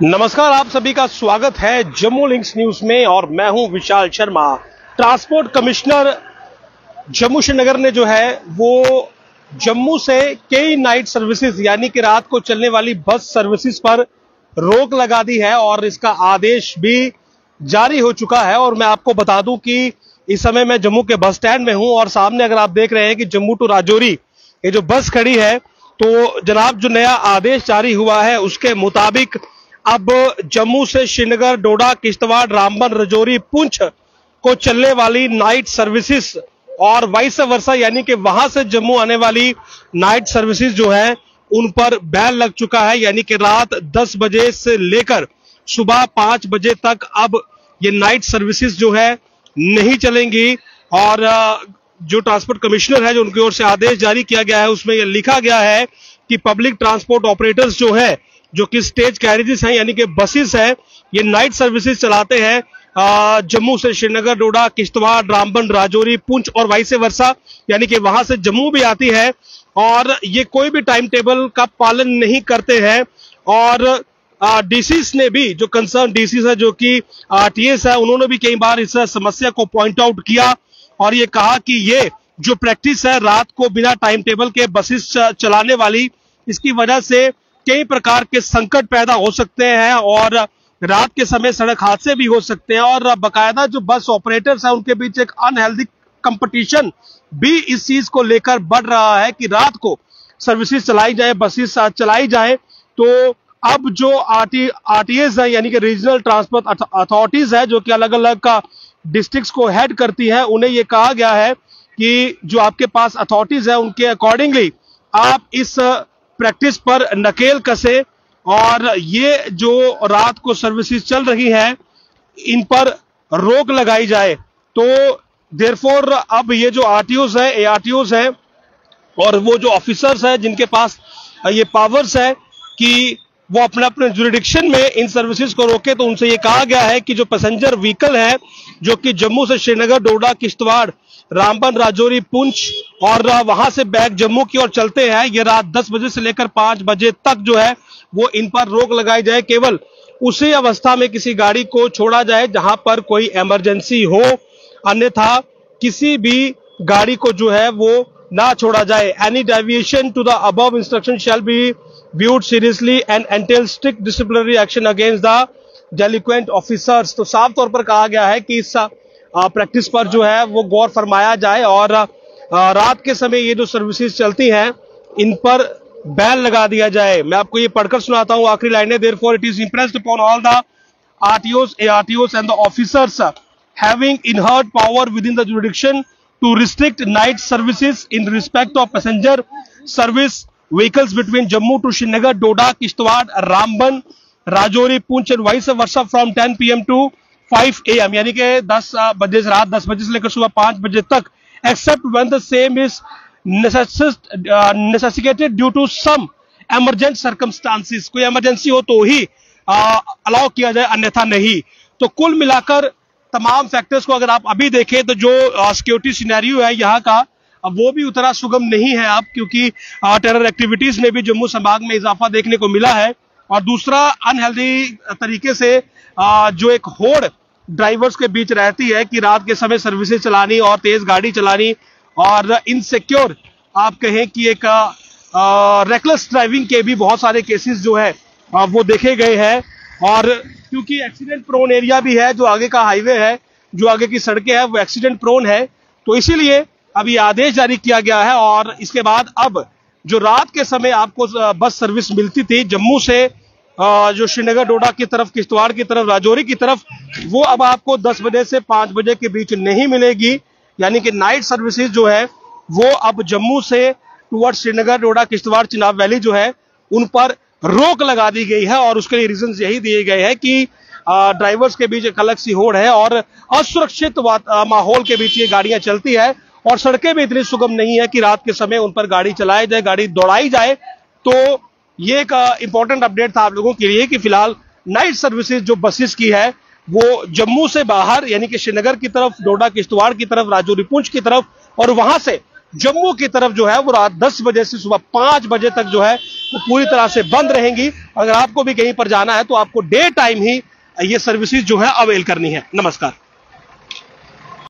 नमस्कार, आप सभी का स्वागत है जम्मू लिंक्स न्यूज में और मैं हूं विशाल शर्मा। ट्रांसपोर्ट कमिश्नर जम्मू श्रीनगर ने जो है वो जम्मू से कई नाइट सर्विसेज यानी कि रात को चलने वाली बस सर्विसेज पर रोक लगा दी है और इसका आदेश भी जारी हो चुका है। और मैं आपको बता दूं कि इस समय मैं जम्मू के बस स्टैंड में हूं और सामने अगर आप देख रहे हैं कि जम्मू टू राजौरी ये जो बस खड़ी है, तो जनाब जो नया आदेश जारी हुआ है उसके मुताबिक अब जम्मू से श्रीनगर, डोडा, किश्तवाड़, रामबन, राजौरी, पुंछ को चलने वाली नाइट सर्विसेज और वाइस वर्सा यानी कि वहां से जम्मू आने वाली नाइट सर्विसेज जो है उन पर बैन लग चुका है। यानी कि रात 10 बजे से लेकर सुबह 5 बजे तक अब ये नाइट सर्विसेज जो है नहीं चलेंगी। और जो ट्रांसपोर्ट कमिश्नर है, जो उनकी ओर से आदेश जारी किया गया है, उसमें यह लिखा गया है कि पब्लिक ट्रांसपोर्ट ऑपरेटर्स जो है, जो कि स्टेज कैरेजेस हैं यानी कि बसेस है, ये नाइट सर्विसेज चलाते हैं जम्मू से श्रीनगर, डोडा, किश्तवाड़, रामबन, राजौरी, पुंछ और वाइस वर्सा यानी कि वहां से जम्मू भी आती है। और ये कोई भी टाइम टेबल का पालन नहीं करते हैं। और डीसीस ने भी, जो कंसर्न डीसीस है, जो कि आरटीएस है, उन्होंने भी कई बार इस समस्या को पॉइंट आउट किया और ये कहा कि ये जो प्रैक्टिस है रात को बिना टाइम टेबल के बसेस चलाने वाली, इसकी वजह से कई प्रकार के संकट पैदा हो सकते हैं और रात के समय सड़क हादसे भी हो सकते हैं। और बाकायदा जो बस ऑपरेटर्स हैं उनके बीच एक अनहेल्दी कंपटीशन भी इस चीज को लेकर बढ़ रहा है कि रात को सर्विसेज चलाई जाए, बसेस चलाई जाए। तो अब जो आरटीएस है यानी कि रीजनल ट्रांसपोर्ट अथॉरिटीज है, जो कि अलग अलग का डिस्ट्रिक्ट्स को हेड करती है, उन्हें यह कहा गया है कि जो आपके पास अथॉरिटीज है उनके अकॉर्डिंगली आप इस प्रैक्टिस पर नकेल कसे और ये जो रात को सर्विसेज चल रही है इन पर रोक लगाई जाए। तो देयरफॉर अब ये जो आरटीओस है, एआरटीओस है और वो जो ऑफिसर्स है जिनके पास ये पावर्स है कि वो अपने अपने जुरिडिक्शन में इन सर्विसेज को रोके, तो उनसे ये कहा गया है कि जो पैसेंजर व्हीकल है जो कि जम्मू से श्रीनगर, डोडा, किश्तवाड़, रामबन, राजौरी, पुंछ और वहां से बैक जम्मू की ओर चलते हैं, ये रात 10 बजे से लेकर 5 बजे तक जो है वो इन पर रोक लगाई जाए। केवल उसी अवस्था में किसी गाड़ी को छोड़ा जाए जहां पर कोई इमरजेंसी हो, अन्यथा किसी भी गाड़ी को जो है वो ना छोड़ा जाए। Any deviation to the above instruction shall be viewed seriously and entail strict disciplinary action against the delinquent officers। तो साफ तौर पर कहा गया है कि इस प्रैक्टिस पर जो है वो गौर फरमाया जाए और रात के समय ये जो सर्विसेज चलती हैं इन पर बैन लगा दिया जाए। मैं आपको ये पढ़कर सुनाता हूं आखिरी लाइनें। Therefore it is impressed upon all the RTOs, ARTOs and the officers having inherent power within the jurisdiction to restrict night services in respect of passenger service vehicles between Jammu to Srinagar, Doda, Kishtwad, Ramban, Rajouri, Poonch and vice versa from 10 PM to 5 AM यानी कि 10 बजे से रात 10 बजे से लेकर सुबह 5 बजे तक, except when the same is necessitated due to some emergent circumstances। कोई इमरजेंसी हो तो ही अलाउ किया जाए, अन्यथा नहीं। तो कुल मिलाकर तमाम फैक्टर्स को अगर आप अभी देखें तो जो सिक्योरिटी सिनेरियो है यहाँ का, अब वो भी उतना सुगम नहीं है अब, क्योंकि टेरर एक्टिविटीज में भी जम्मू संभाग में इजाफा देखने को मिला है। और दूसरा अनहेल्दी तरीके से जो एक होड़ ड्राइवर्स के बीच रहती है कि रात के समय सर्विसेज चलानी और तेज गाड़ी चलानी और इनसिक्योर आप कहें कि एक रेकलेस ड्राइविंग के भी बहुत सारे केसेस जो है वो देखे गए हैं। और क्योंकि एक्सीडेंट प्रोन एरिया भी है, जो आगे का हाईवे है, जो आगे की सड़कें हैं वो एक्सीडेंट प्रोन है, तो इसीलिए अभी आदेश जारी किया गया है। और इसके बाद अब जो रात के समय आपको बस सर्विस मिलती थी जम्मू से जो श्रीनगर, डोडा की तरफ, किश्तवाड़ की तरफ, राजौरी की तरफ, वो अब आपको 10 बजे से 5 बजे के बीच नहीं मिलेगी। यानी कि नाइट सर्विसेज जो है वो अब जम्मू से टुवर्ड श्रीनगर, डोडा, किश्तवाड़, चिनाब वैली जो है उन पर रोक लगा दी गई है। और उसके लिए रीजन यही दिए गए हैं कि ड्राइवर्स के बीच एक अलग सी होड़ है और असुरक्षित माहौल के बीच ये गाड़ियां चलती है और सड़कें भी इतनी सुगम नहीं है कि रात के समय उन पर गाड़ी चलाई जाए, गाड़ी दौड़ाई जाए। तो ये एक इंपॉर्टेंट अपडेट था आप लोगों के लिए कि फिलहाल नाइट सर्विसेज जो बसेस की है वो जम्मू से बाहर यानी कि श्रीनगर की तरफ, डोडा, किश्तवाड़ की तरफ, राजौरी, पुंछ की तरफ और वहां से जम्मू की तरफ जो है वो रात 10 बजे से सुबह 5 बजे तक जो है वो पूरी तरह से बंद रहेंगी। अगर आपको भी कहीं पर जाना है तो आपको डे टाइम ही ये सर्विसेज जो है अवेल करनी है। नमस्कार।